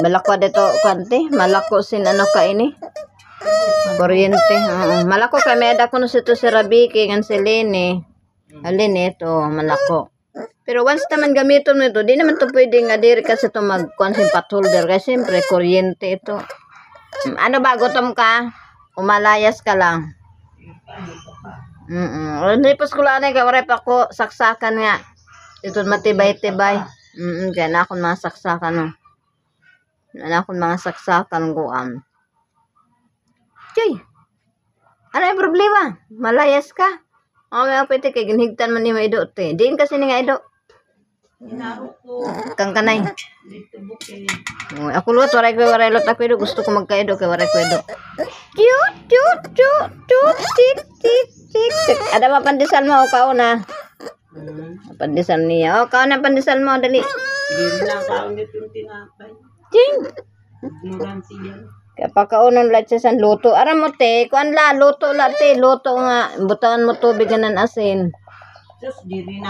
Malako dito kante, malako sin ano ka ini. Kuryente. Malako kay may ada kuno sito si Rabiki ngan si Lene. Alin ito, malako. Pero once naman gamiton mo ito, di naman to pwede nga diri kasi ito mag-consume pot holder. Kasi siyempre, kuryente ito. Ano ba, gutom ka? Umalayas ka lang. Nipos ko lang ka, warep ako, saksakan nga. Ito matibay-tibay. Kaya na akong mga saksakan. No? Na akong mga saksakan guam. Choy! Ano yung problema? Malayas ka? May pwede kay ginhigtan man ni mo ido. Diin kasi ni nga ido. Kang kanay. Ako luwat, waray lot ako ido. Gusto ko magkaido kay waray ko ido. Tik. Ada ba pandesal mo o kao na? Pandesal niya. O, kao na pandesal mo. Dali. Hindi na kao nito yung tinapay. Ching! Ignorante yan. Kaya pagkaunan lahat siya sa luto. Aram mo te, kuan la, luto la te. Luto nga. Butawan mo tubig ng asin. Diyos, di rin